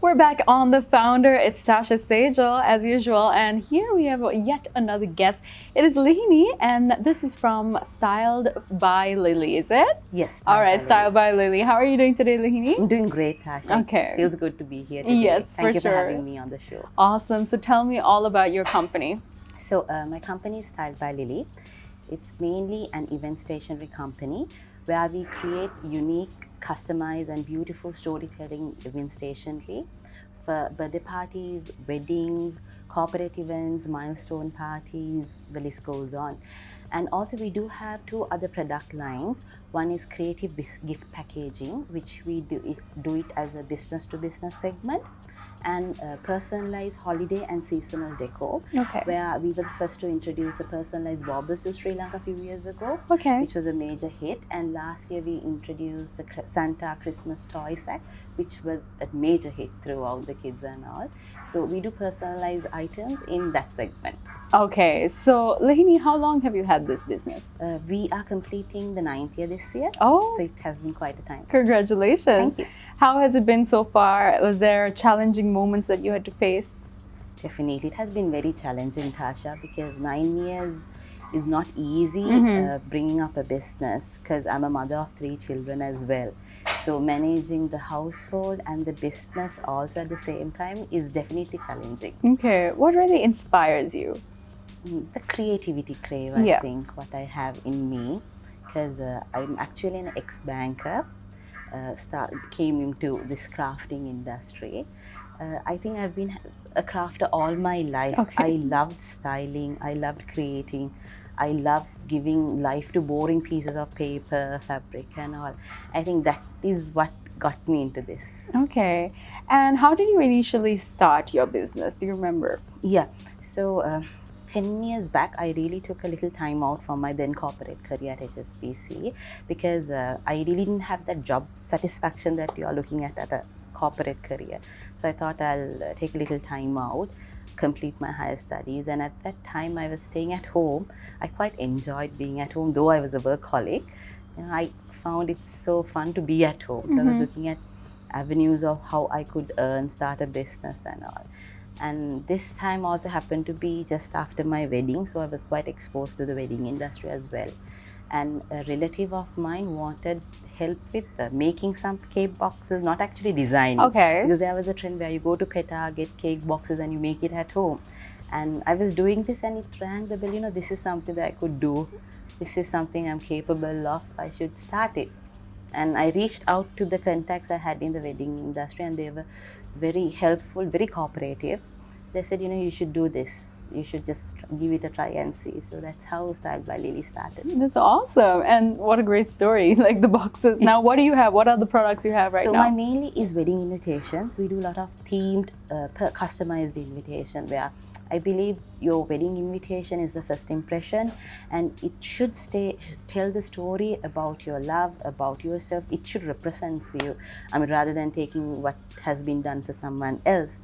We're back on The Founder. It's Tashiya Segel as usual, and here we have yet another guest. It is Lihini, and this is from Styled by Lily, is it? Yes. All right, Styled by Lily. How are you doing today, Lihini? I'm doing great, Tashiya. Okay. Feels good to be here today. Yes, Thank you for for sure. having me on the show. Awesome. So tell me all about your company. So my company is Styled by Lily. It's mainly an event stationery company where we create unique, customized and beautiful storytelling event stationery for birthday parties, weddings, corporate events, milestone parties, the list goes on. And also we do have two other product lines. One is creative gift packaging, which we do it as a business to business segment, and personalized holiday and seasonal decor, where we were the first to introduce the personalized baubles to Sri Lanka a few years ago, which was a major hit. And last year we introduced the Santa Christmas toy set, which was a major hit throughout the kids and all. So we do personalized items in that segment. Okay, so Lihini, how long have you had this business? We are completing the 9th year this year. Oh, so it has been quite a time. Congratulations. Thank you. How has it been so far? Was there challenging moments that you had to face? Definitely. It has been very challenging, Tasha, because 9 years is not easy bringing up a business, because I'm a mother of 3 children as well. So managing the household and the business also at the same time is definitely challenging. Okay. What really inspires you? The creativity crave, I think, what I have in me, because I'm actually an ex-banker. Came into this crafting industry. I think I've been a crafter all my life. I loved styling, I loved creating, I loved giving life to boring pieces of paper, fabric and all. I think that is what got me into this. Okay. And how did you initially start your business? Do you remember? Yeah. So 10 years back, I really took a little time out from my then corporate career at HSBC, because I really didn't have that job satisfaction that you are looking at a corporate career. So I thought I'll take a little time out, complete my higher studies. And at that time, I was staying at home. I quite enjoyed being at home, though I was a workaholic. I found it so fun to be at home. So I was looking at avenues of how I could start a business and all. And this time also happened to be just after my wedding, so I was quite exposed to the wedding industry as well. And a relative of mine wanted help with making some cake boxes, not actually designing. Because there was a trend where you go to PETA, get cake boxes and you make it at home. And I was doing this and it rang the bell, this is something that I could do. This is something I'm capable of. I should start it. And I reached out to the contacts I had in the wedding industry, and they were very helpful, very cooperative. They said, you should do this. You should just give it a try and see. So that's how Styled by Lily started. That's awesome. And what a great story, like the boxes. Now, what do you have? What are the products you have right now? So my mainly is wedding invitations. We do a lot of themed, customized invitation, where I believe your wedding invitation is the first impression, and it should tell the story about your love, about yourself. It should represent you, rather than taking what has been done for someone else.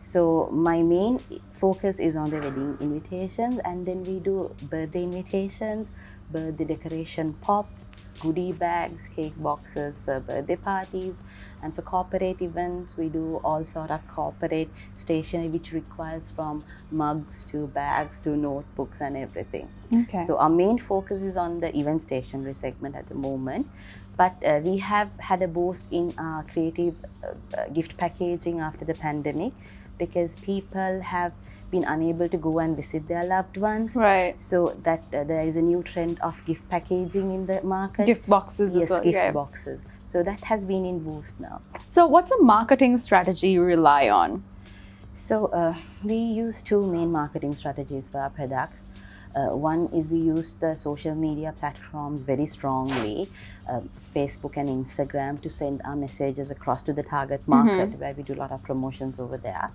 So my main focus is on the wedding invitations, and then we do birthday invitations, birthday decoration pops, goodie bags, cake boxes for birthday parties. And for corporate events, we do all sort of corporate stationery, which requires from mugs to bags to notebooks and everything. So our main focus is on the event stationery segment at the moment. But we have had a boost in our creative gift packaging after the pandemic, because people have been unable to go and visit their loved ones. So that there is a new trend of gift packaging in the market. Gift boxes yes, as well. Gift boxes. So that has been in boost now. So what's a marketing strategy you rely on? So we use 2 main marketing strategies for our products. One is we use the social media platforms very strongly, Facebook and Instagram, to send our messages across to the target market, where we do a lot of promotions over there.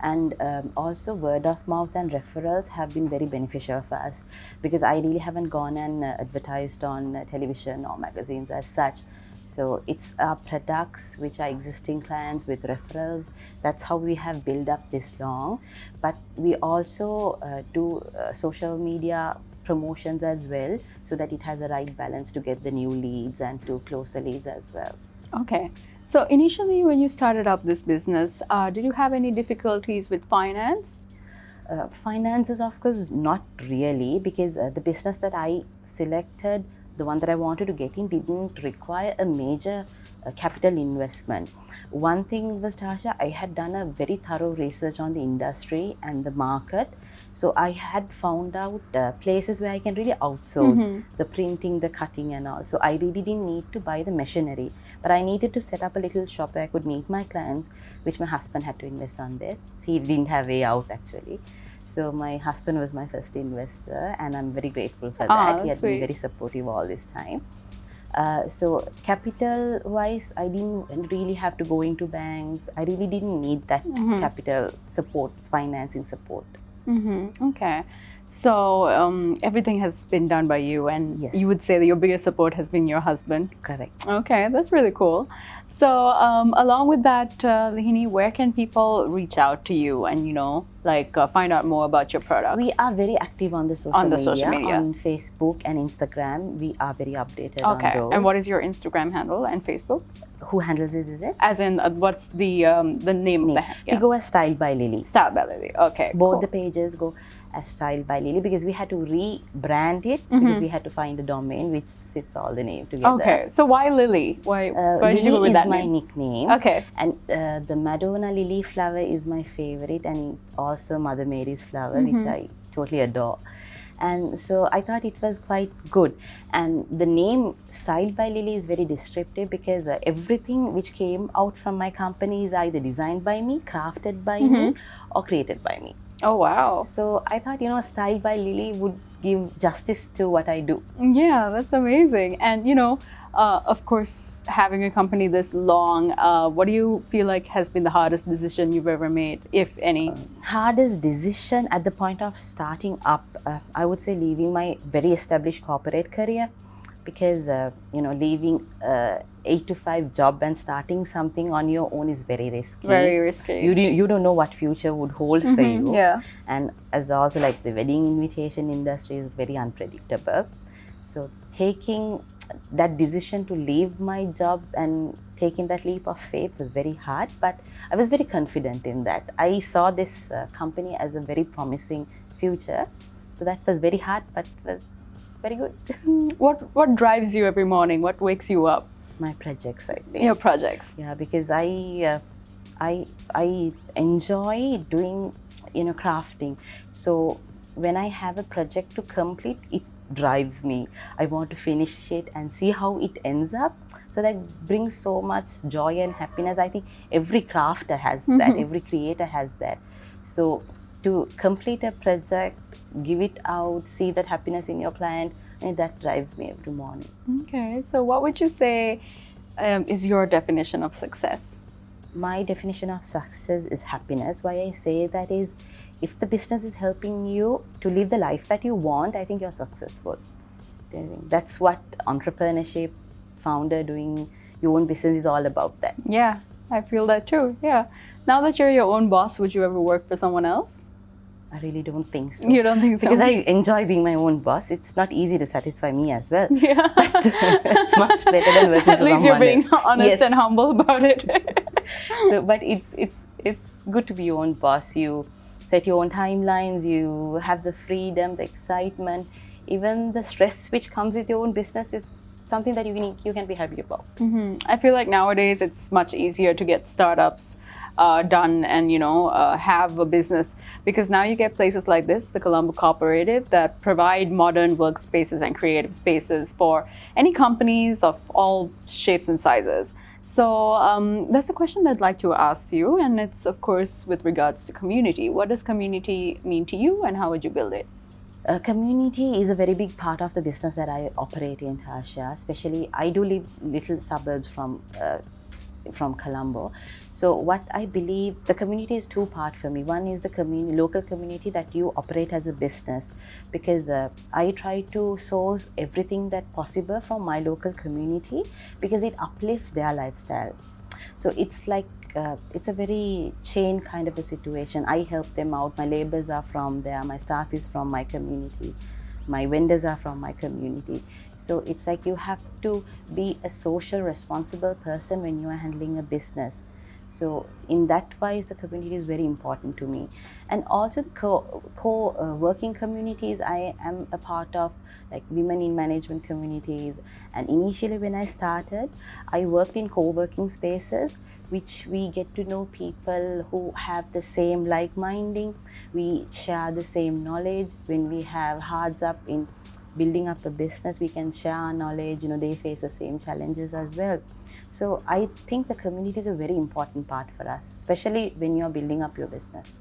And also word of mouth and referrals have been very beneficial for us, because I really haven't gone and advertised on television or magazines as such. So it's our products which are existing clients with referrals. That's how we have built up this long. But we also do social media promotions as well, so that it has a right balance to get the new leads and to close the leads as well. Okay. So initially, when you started up this business, did you have any difficulties with finance? Finances, of course, not really, because the business that I selected, the one that I wanted to get in, didn't require a major capital investment. One thing was, Tasha, I had done a very thorough research on the industry and the market. So I had found out places where I can really outsource the printing, the cutting and all. So I really didn't need to buy the machinery, but I needed to set up a little shop where I could meet my clients, which my husband had to invest on this. So he didn't have way out actually. So my husband was my first investor, and I'm very grateful for that. He had been very supportive all this time. So capital wise, I didn't really have to go into banks. I really didn't need that capital support, financing support. Okay. So everything has been done by you, and Yes. you would say that your biggest support has been your husband. Correct. Okay, that's really cool. So along with that, Lihini, where can people reach out to you and find out more about your products? We are very active on the social media. On Facebook and Instagram. We are very updated on those. And what is your Instagram handle and Facebook? Who handles it, is it? As in, what's the name of the We go as Style by Lily. Style by Lily. Okay. Both the pages go as Style by Lily, because we had to rebrand it because we had to find a domain which sits all the name together. Okay. So why Lily? Why did you go with that name? Lily is my nickname. Okay. And the Madonna lily flower is my favorite, and also Mother Mary's flower, which I totally adore. And so I thought it was quite good. And the name Style by Lily is very descriptive, because everything which came out from my company is either designed by me, crafted by me, or created by me. Oh, wow. So I thought, Style by Lily would give justice to what I do. Yeah, that's amazing. And, of course, having a company this long, what do you feel like has been the hardest decision you've ever made, if any? Hardest decision at the point of starting up, I would say leaving my very established corporate career, because, leaving 8 to 5 job and starting something on your own is very risky. Very risky. You don't know what future would hold for you. Yeah. And as also like the wedding invitation industry is very unpredictable. So taking that decision to leave my job and taking that leap of faith was very hard, but I was very confident in that. I saw this company as a very promising future. So that was very hard, but it was very good. What drives you every morning? What wakes you up? My projects, I think. Your projects. Yeah, because I enjoy doing crafting. So when I have a project to complete, it drives me. I want to finish it and see how it ends up. So that brings so much joy and happiness. I think every crafter has that, every creator has that. So to complete a project, give it out, see that happiness in your client, and that drives me every morning. Okay, so what would you say is your definition of success? My definition of success is happiness. Why I say that is, if the business is helping you to live the life that you want, I think you're successful. That's what entrepreneurship, founder doing your own business is all about. That. Yeah, I feel that too. Yeah. Now that you're your own boss, would you ever work for someone else? I really don't think so. You don't think so? Because I enjoy being my own boss. It's not easy to satisfy me as well. Yeah. But it's much better than working for someone. At least you're being honest and humble about it. So, but it's good to be your own boss. You set your own timelines. You have the freedom, the excitement, even the stress which comes with your own business is something that you can be happy about. I feel like nowadays it's much easier to get startups done and have a business, because now you get places like this, the Colombo Cooperative, that provide modern workspaces and creative spaces for any companies of all shapes and sizes. So that's a question that I'd like to ask you, and it's of course with regards to community. What does community mean to you, and how would you build it? Community is a very big part of the business that I operate in, Tashiya. Especially, I do live little suburbs from Colombo. So what I believe, the community is two parts for me. One is the local community that you operate as a business, because I try to source everything that possible from my local community, because it uplifts their lifestyle. So it's like it's a very chain kind of a situation. I help them out. My laborers are from there. My staff is from my community. My vendors are from my community. So it's like you have to be a social responsible person when you are handling a business. So in that wise, the community is very important to me. And also working communities, I am a part of, like women in management communities. And initially when I started, I worked in co-working spaces, which we get to know people who have the same like-minding. We share the same knowledge. When we have hearts up in building up a business, we can share our knowledge. They face the same challenges as well. So I think the community is a very important part for us, especially when you're building up your business.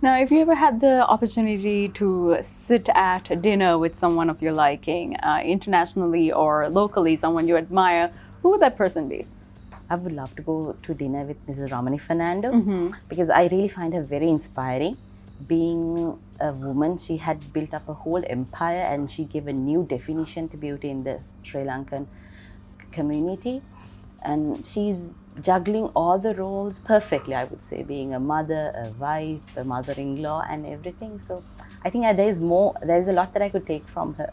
Now, if you ever had the opportunity to sit at dinner with someone of your liking, internationally or locally, someone you admire, who would that person be? I would love to go to dinner with Mrs. Ramani Fernando because I really find her very inspiring. Being a woman, she had built up a whole empire and she gave a new definition to beauty in the Sri Lankan community. And she's juggling all the roles perfectly, I would say, being a mother, a wife, a mother-in-law and everything. So I think there's a lot that I could take from her.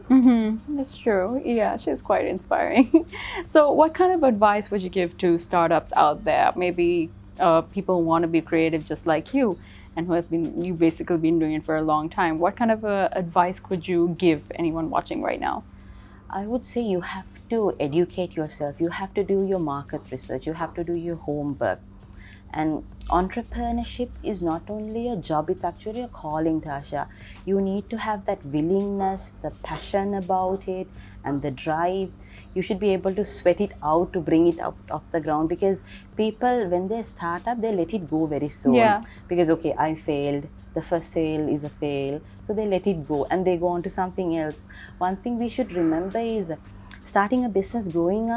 That's true. Yeah, she's quite inspiring. So what kind of advice would you give to startups out there? Maybe people who want to be creative just like you and you've basically been doing it for a long time. What kind of advice could you give anyone watching right now? I would say you have to educate yourself. You have to do your market research. You have to do your homework. And entrepreneurship is not only a job, it's actually a calling, Tasha. You need to have that willingness, the passion about it, and the drive. You should be able to sweat it out to bring it up off the ground, because people, when they start up, they let it go very soon. Yeah. Because, okay, I failed. The first sale is a fail. So they let it go and they go on to something else. One thing we should remember is starting a business, growing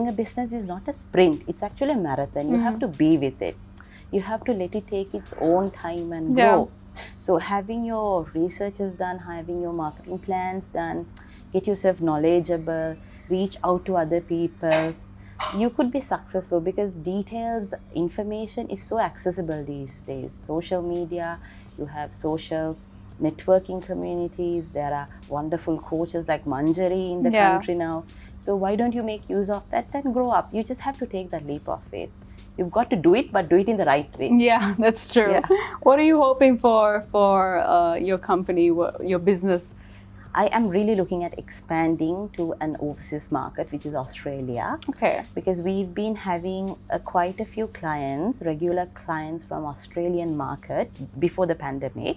a business is not a sprint. It's actually a marathon. You have to be with it. You have to let it take its own time and grow. So having your researches done, having your marketing plans done, get yourself knowledgeable, reach out to other people. You could be successful because details, information is so accessible these days. Social media, you have social networking communities. There are wonderful coaches like Manjari in the country now. So why don't you make use of that and grow up? You just have to take that leap of faith. You've got to do it, but do it in the right way. Yeah, that's true. Yeah. What are you hoping for your company, your business? I am really looking at expanding to an overseas market, which is Australia. Okay. Because we've been having quite a few clients, regular clients from Australian market before the pandemic.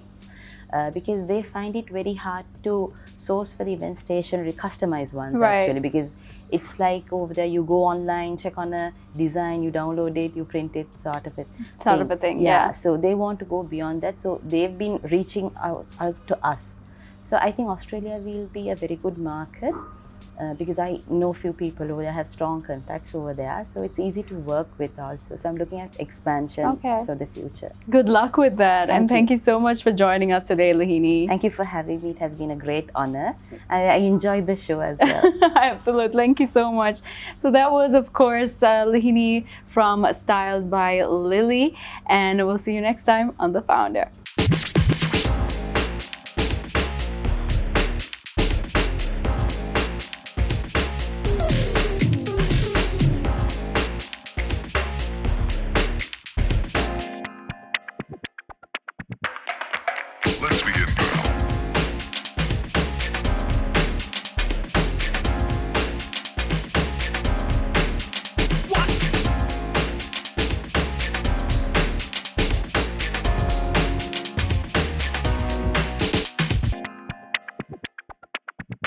Because they find it very hard to source for the event stationery, customized ones actually, because it's like over there you go online, check on a design, you download it, you print it, sort of a thing. Yeah. So they want to go beyond that. So they've been reaching out to us. So I think Australia will be a very good market because I know few people over there, have strong contacts over there. So it's easy to work with also. So I'm looking at expansion for the future. Good luck with that. Thank you so much for joining us today, Lihini. Thank you for having me. It has been a great honor. I enjoyed the show as well. Absolutely. Thank you so much. So that was, of course, Lihini from Styled by Lily. And we'll see you next time on The Founder. Let's be